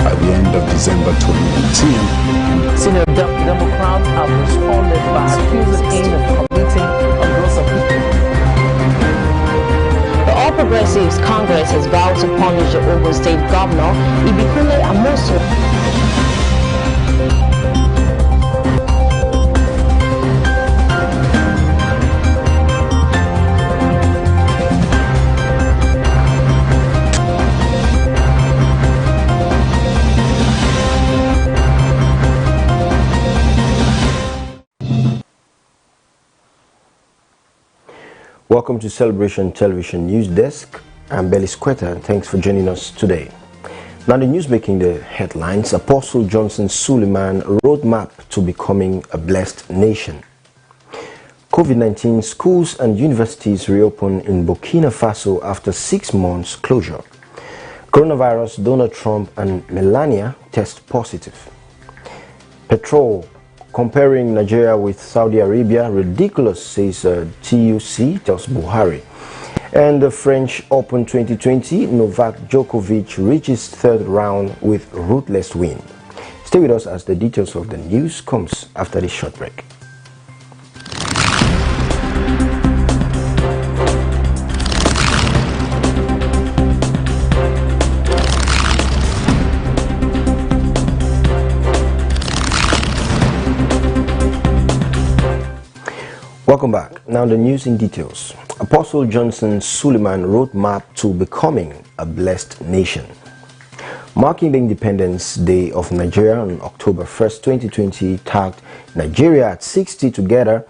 by the end of December 2018. Senior Democrats have responded by accusing him of committing a gross offense. The All Progressives Congress has vowed to punish the Ogun State Governor, Ibikule Amosu. Welcome to Celebration Television News Desk. I'm Belly Squetta, and thanks for joining us today. Now, the news making the headlines: Apostle Johnson Suleiman roadmap to becoming a blessed nation. COVID-19 schools and universities reopen in Burkina Faso after 6 months closure. Coronavirus, Donald Trump and Melania test positive. Petrol comparing Nigeria with Saudi Arabia, ridiculous, says TUC, tells Buhari. And the French Open 2020, Novak Djokovic reaches third round with ruthless win. Stay with us as the details of the news comes after this short break. Welcome back. Now the news in details. Apostle Johnson Suleiman roadmap to becoming a blessed nation. Marking the Independence Day of Nigeria on October 1st, 2020, tagged Nigeria at 60 Together,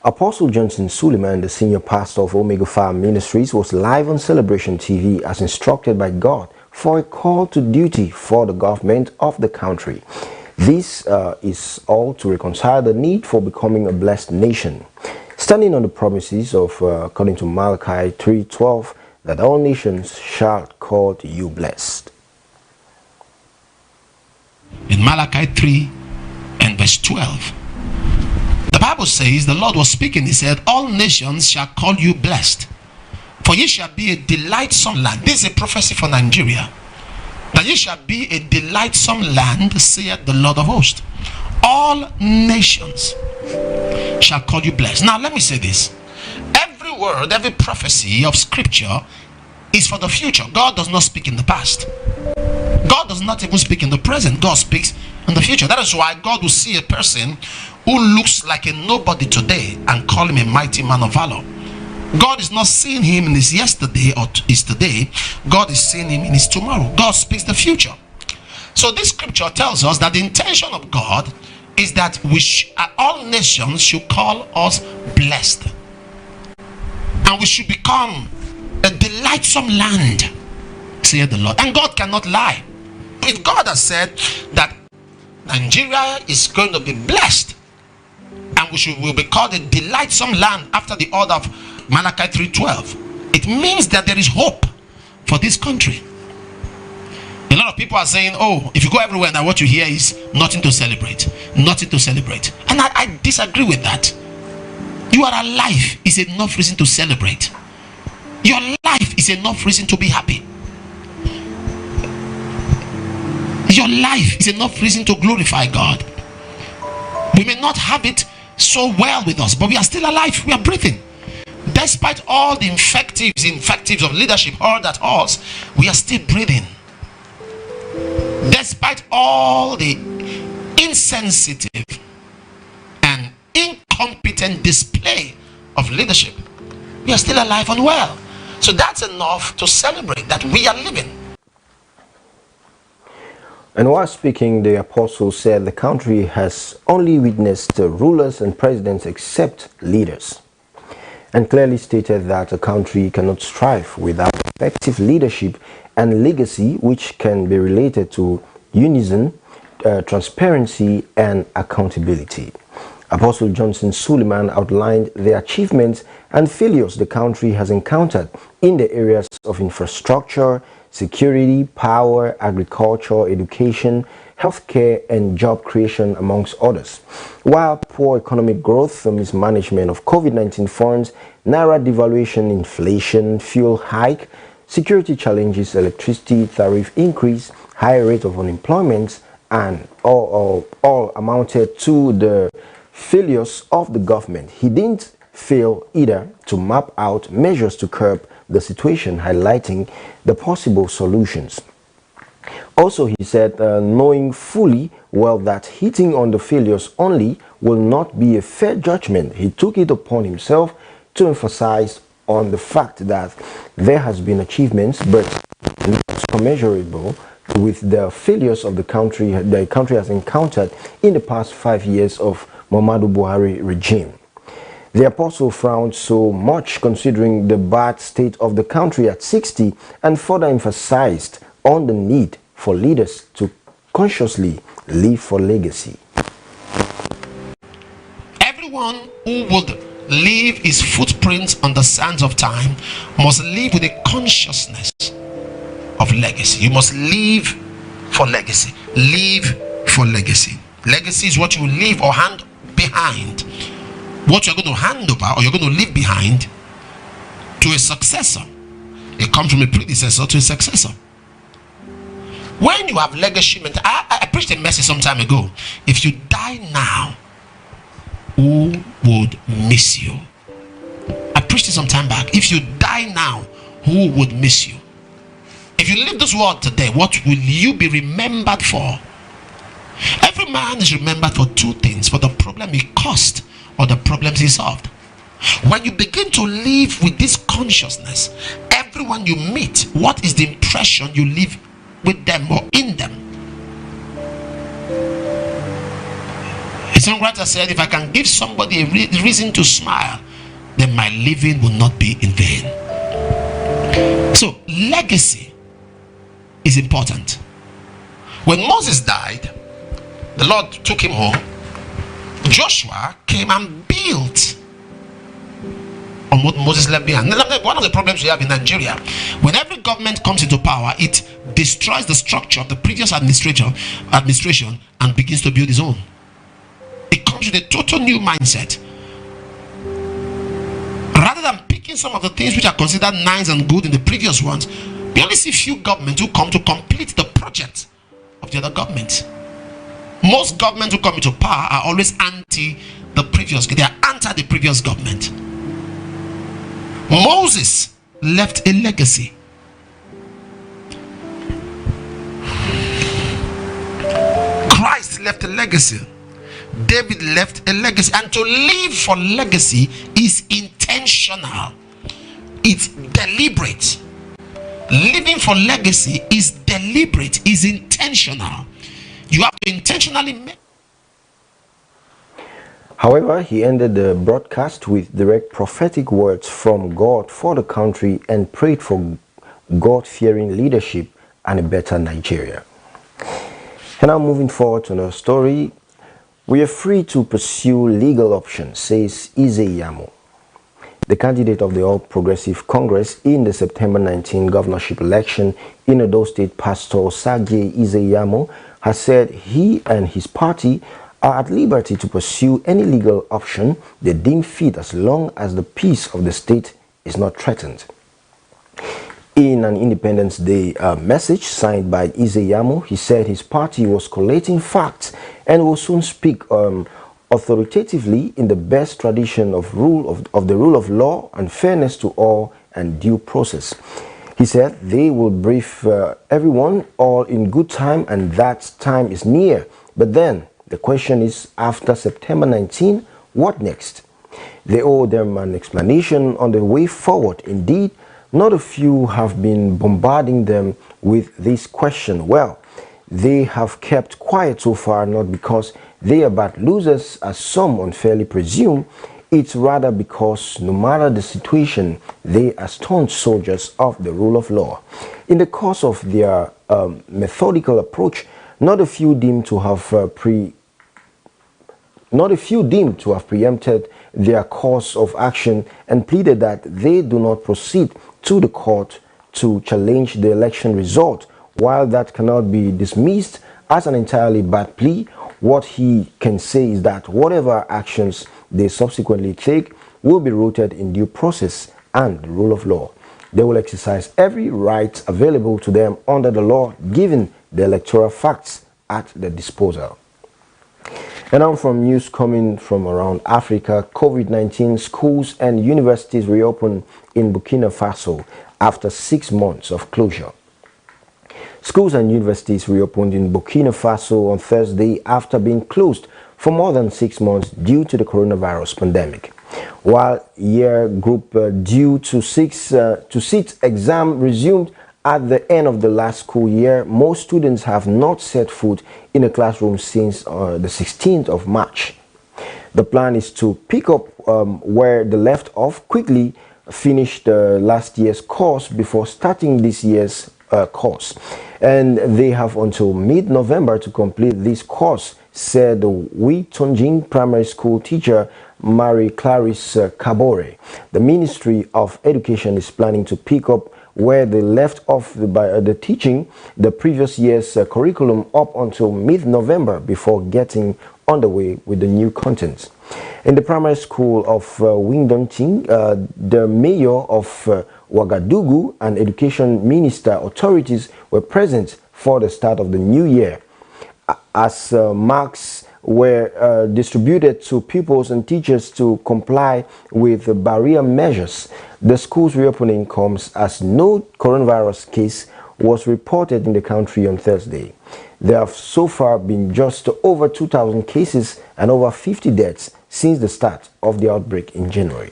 Apostle Johnson Suleiman, the senior pastor of Omega Farm Ministries, was live on Celebration TV as instructed by God for a call to duty for the government of the country. This is all to reconcile the need for becoming a blessed nation, standing on the promises of, according to Malachi 3:12, that all nations shall call you blessed. In Malachi 3 and verse 12, the Bible says, the Lord was speaking, he said, all nations shall call you blessed, for ye shall be a delightsome land. This is a prophecy for Nigeria. That ye shall be a delightsome land, saith the Lord of hosts. All nations shall call you blessed. Now let me say this. Every word, every prophecy of scripture is for the future. God does not speak in the past. God does not even speak in the present. God speaks in the future. That is why God will see a person who looks like a nobody today and call him a mighty man of valor. God is not seeing him in his yesterday or his today. God is seeing him in his tomorrow. God speaks the future. So this scripture tells us that the intention of God is that all nations should call us blessed, and we should become a delightsome land, saith the Lord. And God cannot lie. If God has said that Nigeria is going to be blessed and will be called a delightsome land after the order of Malachi 3:12, it means that there is hope for this country. A lot of people are saying, oh, if you go everywhere now what you hear is nothing to celebrate, nothing to celebrate. And I disagree with that. You are alive is enough reason to celebrate. Your life is enough reason to be happy. Your life is enough reason to glorify God. We may not have it so well with us, but we are still alive. We are breathing. Despite all the infectives of leadership hurled at us, we are still breathing. Despite all the insensitive and incompetent display of leadership, we are still alive and well. So that's enough to celebrate that we are living. And while speaking, the apostle said the country has only witnessed rulers and presidents except leaders, and clearly stated that a country cannot strive without effective leadership and legacy, which can be related to unison, transparency, and accountability. Apostle Johnson Suleiman outlined the achievements and failures the country has encountered in the areas of infrastructure, security, power, agriculture, education, healthcare, and job creation, amongst others. While poor economic growth, mismanagement of COVID-19 funds, naira devaluation, inflation, fuel hike, security challenges, electricity tariff increase, high rate of unemployment, and all amounted to the failures of the government. He didn't fail either to map out measures to curb the situation, highlighting the possible solutions. Also, he said, knowing fully well that hitting on the failures only will not be a fair judgment, he took it upon himself to emphasize on the fact that there has been achievements, but not commensurable with the failures of the country has encountered in the past 5 years of Muhammadu Buhari regime. The apostle frowned so much considering the bad state of the country at 60 and further emphasized on the need for leaders to consciously live for legacy. Everyone who would leave his footprints on the sands of time must live with a consciousness of legacy. You must live for legacy. Live for legacy. Legacy is what you leave or hand behind. What you're going to hand over or you're going to leave behind to a successor. It comes from a predecessor to a successor. When you have legacy, I preached a message some time ago. If you die now, who would miss you? I preached it some time back. If you die now, who would miss you? If you leave this world today, what will you be remembered for? Every man is remembered for two things: for the problem he caused or the problems he solved. When you begin to live with this consciousness, everyone you meet, what is the impression you leave with them or in them? A songwriter said, if I can give somebody a reason to smile, then my living will not be in vain. So legacy is important. When Moses died, the Lord took him home. Joshua came and built on what Moses left behind. One of the problems we have in Nigeria, when every government comes into power, it destroys the structure of the previous administration and begins to build its own. It comes with a total new mindset. Rather than picking some of the things which are considered nice and good in the previous ones, we only see few governments who come to complete the project of the other government. Most governments who come into power are always anti the previous. They are anti the previous government. Moses left a legacy. Christ left a legacy. David left a legacy. And to live for legacy is intentional. It's deliberate. Living for legacy is deliberate, is intentional. You have to intentionally make. However, he ended the broadcast with direct prophetic words from God for the country and prayed for God-fearing leadership and a better Nigeria. And now moving forward to another story, we are free to pursue legal options, says Izeyamo. The candidate of the All Progressive Congress in the September 19 governorship election in Edo State, Pastor Osage Izeyamo, has said he and his party are at liberty to pursue any legal option they deem fit as long as the peace of the state is not threatened. In an Independence Day message signed by Izeyamo, he said his party was collating facts and will soon speak authoritatively in the best tradition of the rule of law and fairness to all and due process. He said they will brief everyone all in good time and that time is near. But then the question is, after September 19, what next? They owe them an explanation on the way forward. Indeed, not a few have been bombarding them with this question. Well, they have kept quiet so far, not because they are bad losers, as some unfairly presume. It's rather because no matter the situation, they are staunch soldiers of the rule of law. In the course of their methodical approach, not a few deemed to have preempted their course of action and pleaded that they do not proceed to the court to challenge the election result. While that cannot be dismissed as an entirely bad plea, what he can say is that whatever actions they subsequently take will be rooted in due process and the rule of law. They will exercise every right available to them under the law, given the electoral facts at their disposal. And now from news coming from around Africa, COVID-19 schools and universities reopen in Burkina Faso after 6 months of closure. Schools and universities reopened in Burkina Faso on Thursday after being closed for more than 6 months due to the coronavirus pandemic. While year group due to sit exam resumed at the end of the last school year, most students have not set foot in a classroom since the 16th of March. The plan is to pick up where they left off, quickly finish the last year's course before starting this year's course. And they have until mid-November to complete this course, said the Wee Tonjing primary school teacher Marie Clarice Kabore. The Ministry of Education is planning to pick up where they left off by the teaching the previous year's curriculum up until mid-November before getting underway with the new contents. In the primary school of Windonting, the mayor of Ouagadougou and education minister authorities were present for the start of the new year. As marks were distributed to pupils and teachers to comply with the barrier measures, the school's reopening comes as no coronavirus case was reported in the country on Thursday. There have so far been just over 2,000 cases and over 50 deaths since the start of the outbreak in January.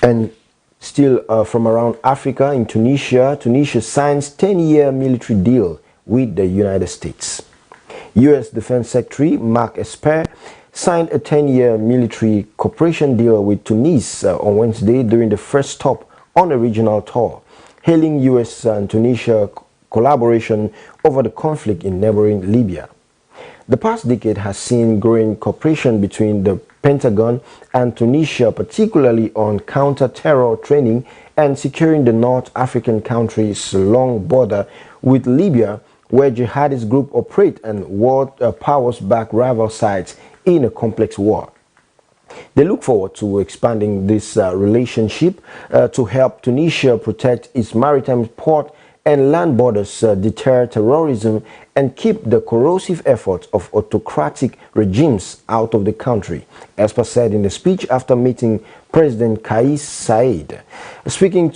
And still from around Africa, in Tunisia signs 10-year military deal with the United States. U.S. Defense Secretary Mark Esper signed a 10-year military cooperation deal with Tunis on Wednesday during the first stop on a regional tour, hailing U.S. and Tunisia collaboration over the conflict in neighboring Libya. The past decade has seen growing cooperation between the Pentagon and Tunisia, particularly on counter-terror training and securing the North African country's long border with Libya, where jihadist groups operate and world powers back rival sides in a complex war. They look forward to expanding this relationship to help Tunisia protect its maritime port and land borders, deter terrorism, and keep the corrosive efforts of autocratic regimes out of the country, Esper said in a speech after meeting President Kais Saied. Speaking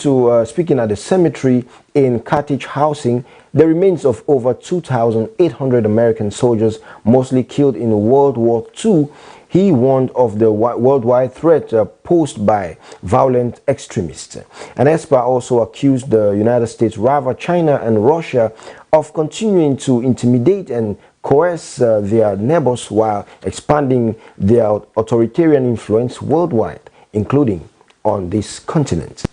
at the cemetery in Carthage housing the remains of over 2,800 American soldiers, mostly killed in World War II, he warned of the worldwide threat posed by violent extremists. And Esper also accused the United States, rival China and Russia of continuing to intimidate and coerce their neighbors while expanding their authoritarian influence worldwide, including on this continent.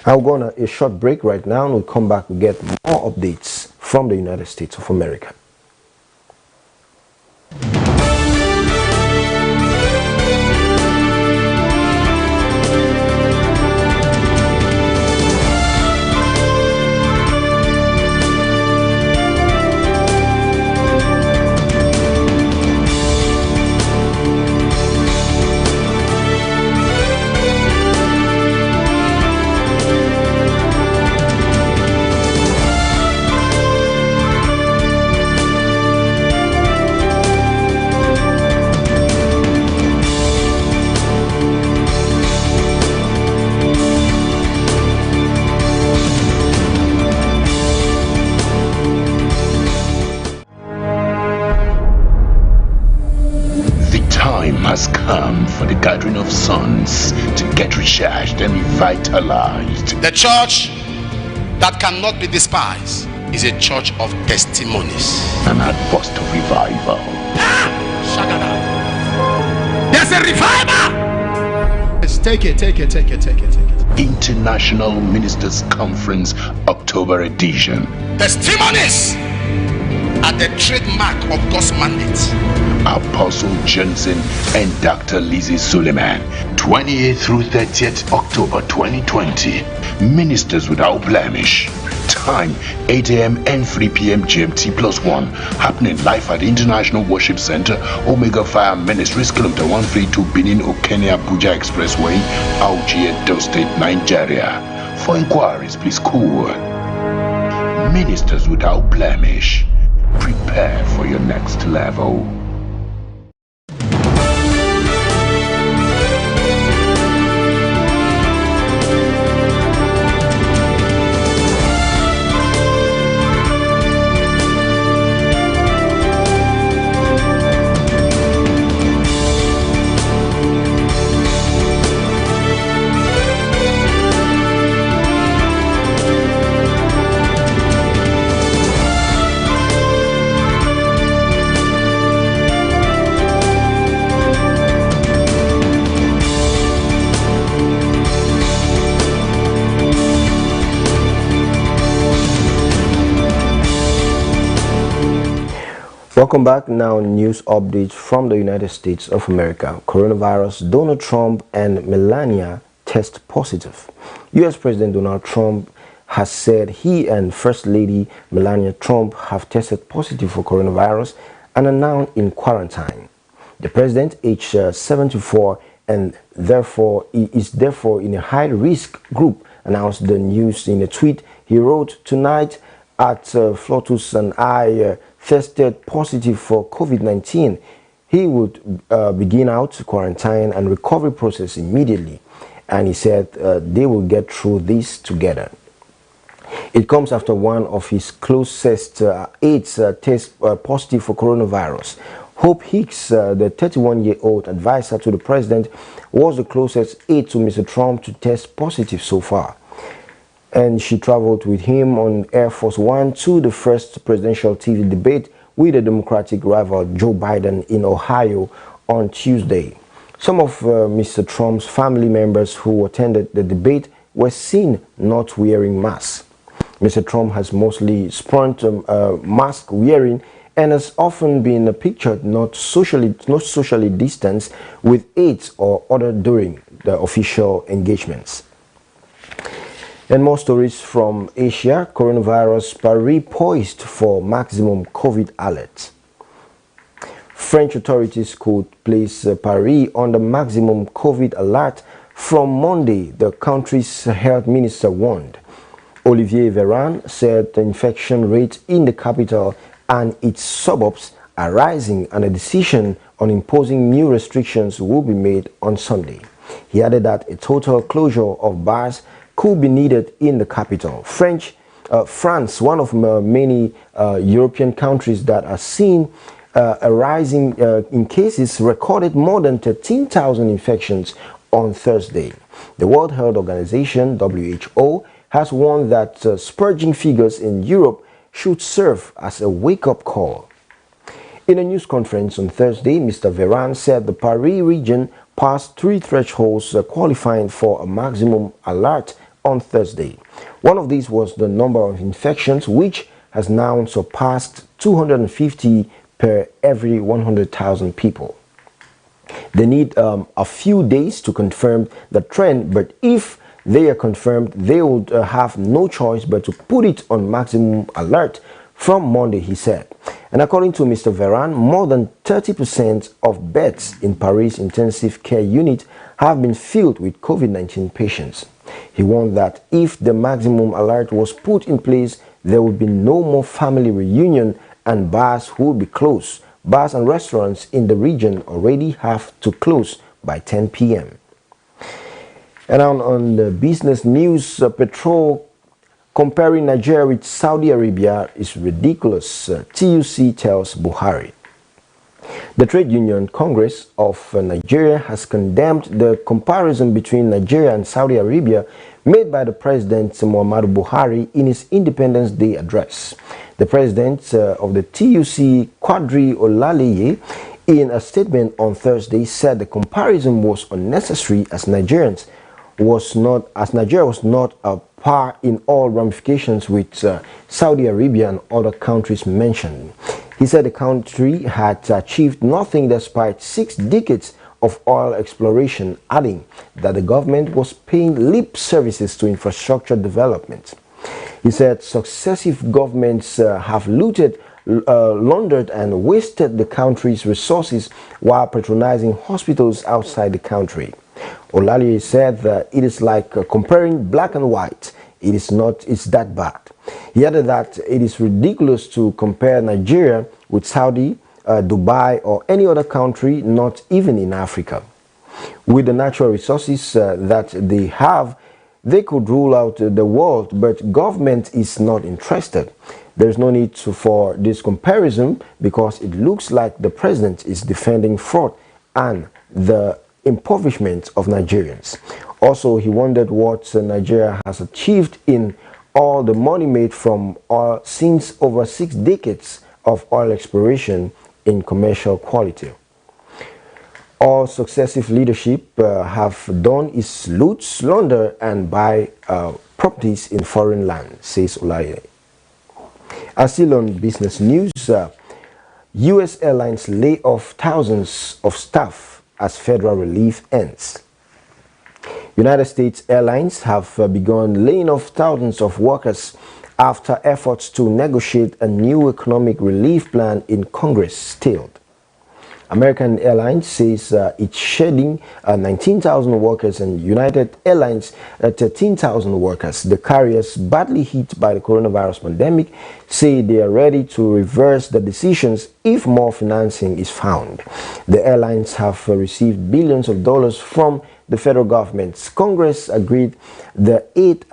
I'll go on a short break right now, and we'll come back to get more updates from the United States of America. Has come for the gathering of sons to get recharged and revitalized. The church that cannot be despised is a church of testimonies. An outburst of revival. Shagada. There's a revival! Let's take it. International Ministers Conference October edition. Testimonies are the trademark of God's mandate. Apostle Johnson and Dr. Lizzie Suleiman, 28th through 30th October 2020. Ministers without blemish. Time 8 a.m. and 3 p.m. GMT+1. Happening live at the International Worship Center, Omega Fire Ministries, Kilometer 132, Benin Okene Abuja Expressway, Auchi, Edo State, Nigeria. For inquiries, please call Ministers without blemish. Prepare for your next level. Welcome back. Now, news updates from the United States of America. Coronavirus, Donald Trump and Melania test positive. U.S. President Donald Trump has said he and First Lady Melania Trump have tested positive for coronavirus and are now in quarantine. The president, aged 74, and is therefore in a high-risk group, announced the news in a tweet. He wrote, "Tonight at Flotus and I tested positive for COVID-19. He would begin out quarantine and recovery process immediately." And he said they will get through this together. It comes after one of his closest aides test positive for coronavirus. Hope Hicks, the 31-year-old advisor to the president, was the closest aide to Mr. Trump to test positive so far. And she traveled with him on Air Force One to the first presidential TV debate with the Democratic rival Joe Biden in Ohio on Tuesday. Some of Mr. Trump's family members who attended the debate were seen not wearing masks. Mr. Trump has mostly spurned mask wearing and has often been pictured not socially distanced with aides or other during the official engagements. And more stories from Asia. Coronavirus, Paris poised for maximum COVID alert. French authorities could place Paris on the maximum COVID alert from Monday, the country's health minister warned. Olivier Véran said the infection rate in the capital and its suburbs are rising and a decision on imposing new restrictions will be made on Sunday. He added that a total closure of bars could be needed in the capital. France, one of many European countries that are seeing a rising in cases, recorded more than 13,000 infections on Thursday. The World Health Organization, WHO, has warned that spurging figures in Europe should serve as a wake-up call. In a news conference on Thursday, Mr. Véran said the Paris region passed 3 thresholds qualifying for a maximum alert on Thursday. One of these was the number of infections, which has now surpassed 250 per every 100,000 people. They need a few days to confirm the trend, but if they are confirmed, they would have no choice but to put it on maximum alert from Monday, he said. And according to Mr. Véran, more than 30% of beds in Paris intensive care unit have been filled with COVID-19 patients. He warned that if the maximum alert was put in place, there would be no more family reunion and bars would be closed. Bars and restaurants in the region already have to close by 10 p.m. And on the business news, petrol comparing Nigeria with Saudi Arabia is ridiculous, TUC tells Buhari. The Trade Union Congress of Nigeria has condemned the comparison between Nigeria and Saudi Arabia made by the President Muhammadu Buhari in his Independence Day address. The President of the TUC, Quadri Olaleye, in a statement on Thursday said the comparison was unnecessary as Nigeria was not a par in all ramifications with Saudi Arabia and other countries mentioned. He said the country had achieved nothing despite 6 decades of oil exploration, adding that the government was paying lip services to infrastructure development. He said successive governments have looted, laundered and wasted the country's resources while patronizing hospitals outside the country. Olaleye said that it is like comparing black and white. it is not, it's that bad. He added that it is ridiculous to compare Nigeria with Saudi, Dubai, or any other country, not even in Africa. With the natural resources that they have, they could rule out the world, but government is not interested. There's no need for this comparison because it looks like the president is defending fraud and the impoverishment of Nigerians. Also, he wondered what Nigeria has achieved in all the money made from oil since over 6 decades of oil exploration in commercial quality. All successive leadership have done is loot, launder, and buy properties in foreign land, says Olaye. As still on business news, U.S. airlines lay off thousands of staff as federal relief ends. United States Airlines have begun laying off thousands of workers after efforts to negotiate a new economic relief plan in Congress stalled. American Airlines says it's shedding 19,000 workers and United Airlines 13,000 workers. The carriers badly hit by the coronavirus pandemic say they are ready to reverse the decisions if more financing is found. The airlines have received billions of dollars from the federal government. Congress agreed agreed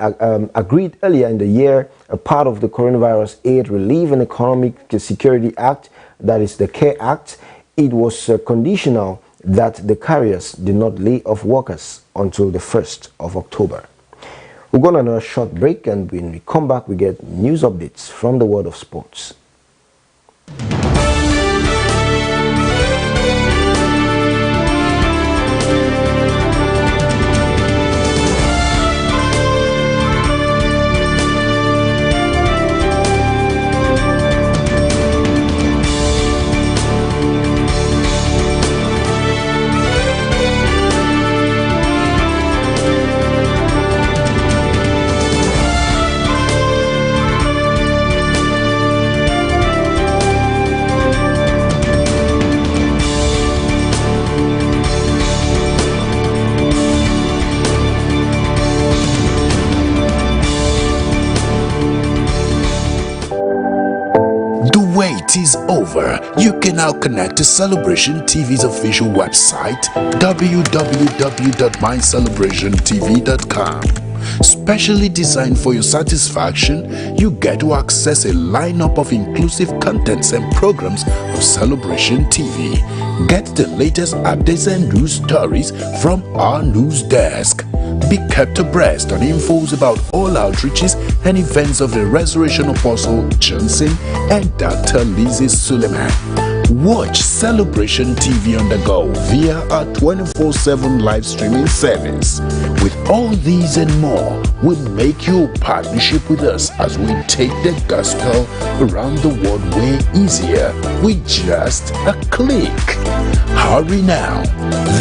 earlier in the year a part of the Coronavirus Aid, Relief and Economic Security Act, that is the CARE Act. It was conditional that the carriers did not lay off workers until the 1st of October. We're going on a short break, and when we come back, we get news updates from the world of sports. Wait is over. You can now connect to Celebration TV's official website, www.mycelebrationtv.com. Specially designed for your satisfaction, you get to access a lineup of inclusive contents and programs of Celebration TV. Get the latest updates and news stories from our news desk. Be kept abreast on infos about all outreaches and events of the Resurrection Apostle Johnson and Dr. Lizzie Suleiman. Watch Celebration TV on the go via our 24/7 live streaming service. With all these and more, we make your partnership with us as we take the gospel around the world way easier with just a click. Hurry now.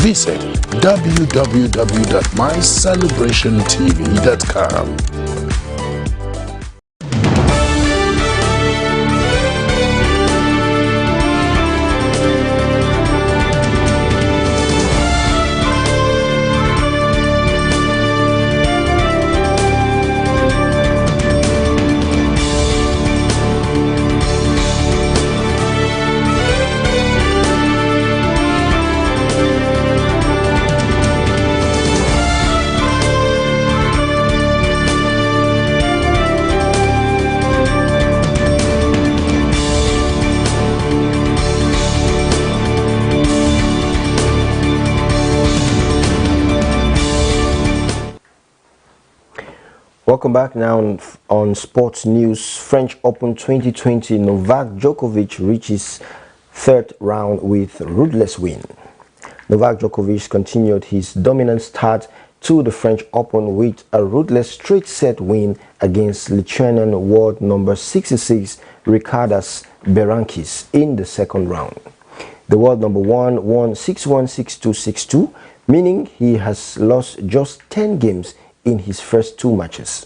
Visit www.mycelebrationtv.com. Welcome back now on sports news. French Open 2020, Novak Djokovic reaches third round with ruthless win. Novak Djokovic continued his dominant start to the French Open with a ruthless straight set win against Lithuanian world number 66 Ricardas Berankis in the second round. The world number 1 won 6-1, 6-2, 6-2, meaning he has lost just 10 games in his first 2 matches.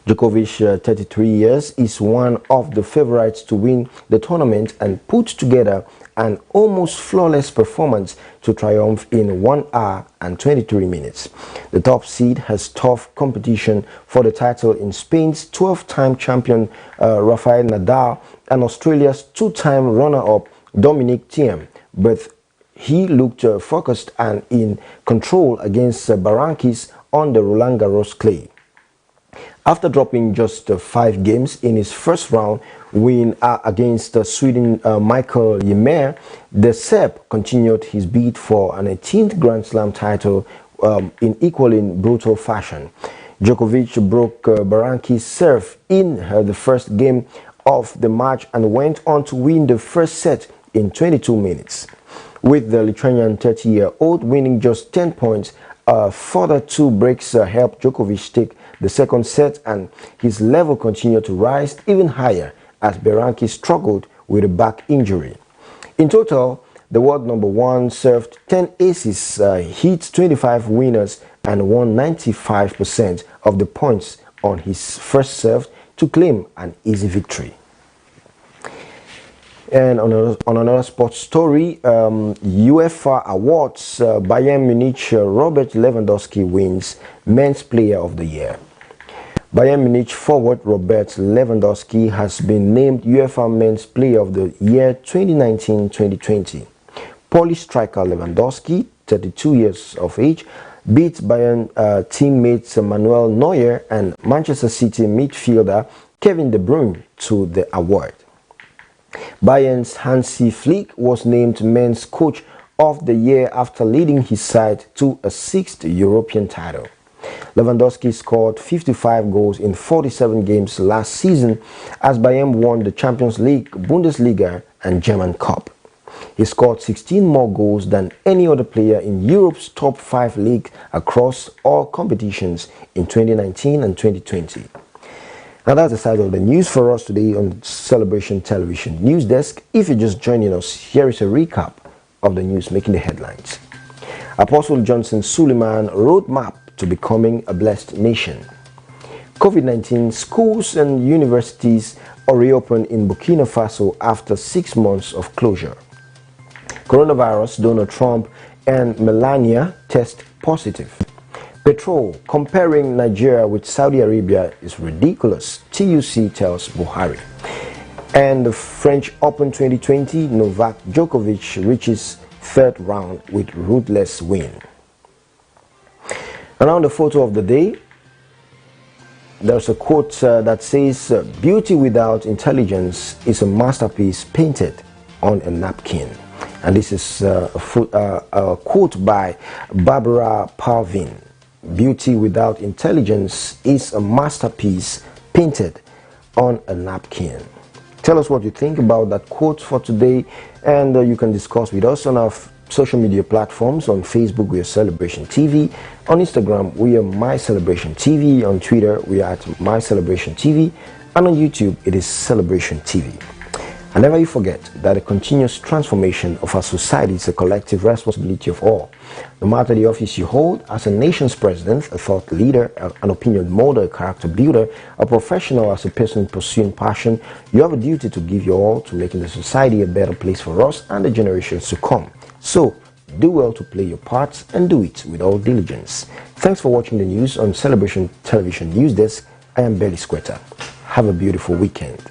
Djokovic, 33 years, is one of the favorites to win the tournament and put together an almost flawless performance to triumph in 1 hour and 23 minutes. The top seed has tough competition for the title in Spain's 12-time champion Rafael Nadal and Australia's 2-time runner-up Dominic Thiem, but he looked focused and in control against Berankis on the Roland Garros clay. After dropping just 5 games in his first round win against Sweden Michael Ymer, the Serb continued his bid for an 18th Grand Slam title in equally brutal fashion. Djokovic broke Berankis' serve in the first game of the match and went on to win the first set in 22 minutes. With the Lithuanian 30-year-old winning just 10 points, further 2 breaks helped Djokovic take the second set, and his level continued to rise even higher as Berankis struggled with a back injury. In total, the world number 1 served 10 aces, hit 25 winners, and won 95% of the points on his first serve to claim an easy victory. And on another sports story, UEFA awards Bayern Munich Robert Lewandowski wins Men's Player of the Year. Bayern Munich forward Robert Lewandowski has been named UEFA Men's Player of the Year 2019-2020. Polish striker Lewandowski, 32 years of age, beat Bayern teammates Manuel Neuer and Manchester City midfielder Kevin De Bruyne to the award. Bayern's Hansi Flick was named Men's Coach of the Year after leading his side to a 6th European title. Lewandowski scored 55 goals in 47 games last season as Bayern won the Champions League, Bundesliga and German Cup. He scored 16 more goals than any other player in Europe's top 5 leagues across all competitions in 2019 and 2020. Now that's the side of the news for us today on Celebration Television News Desk. If you're just joining us, here is a recap of the news making the headlines. Apostle Johnson Suleiman roadmap to becoming a blessed nation. COVID-19 schools and universities are reopened in Burkina Faso after 6 months of closure. Coronavirus, Donald Trump and Melania test positive. Petrol comparing Nigeria with Saudi Arabia is ridiculous, TUC tells Buhari. And the French Open 2020, Novak Djokovic reaches 3rd round with ruthless win. And on the photo of the day, there's a quote that says, "Beauty without intelligence is a masterpiece painted on a napkin." And this is a quote by Barbara Parvin. Beauty without intelligence is a masterpiece painted on a napkin. Tell us what you think about that quote for today, and you can discuss with us on our social media platforms. On Facebook, we are Celebration TV. On Instagram, we are My Celebration TV. On Twitter, we are at My Celebration TV. And on YouTube, it is Celebration TV. And never you forget that a continuous transformation of our society is a collective responsibility of all. No matter the office you hold, as a nation's president, a thought leader, an opinion molder, a character builder, a professional, as a person pursuing passion, you have a duty to give your all to making the society a better place for us and the generations to come. So, do well to play your parts and do it with all diligence. Thanks for watching the news on Celebration Television News Desk. I am Belly Squatter. Have a beautiful weekend.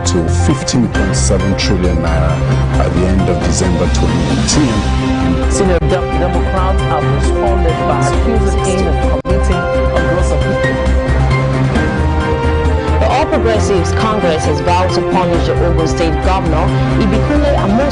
To 15.7 trillion naira at the end of December 2019. Senior Democrats have responded by accusing him of committing a gross offense. The All Progressive Progressives Congress has vowed to punish the Ogun State Governor Ibikunle Amobi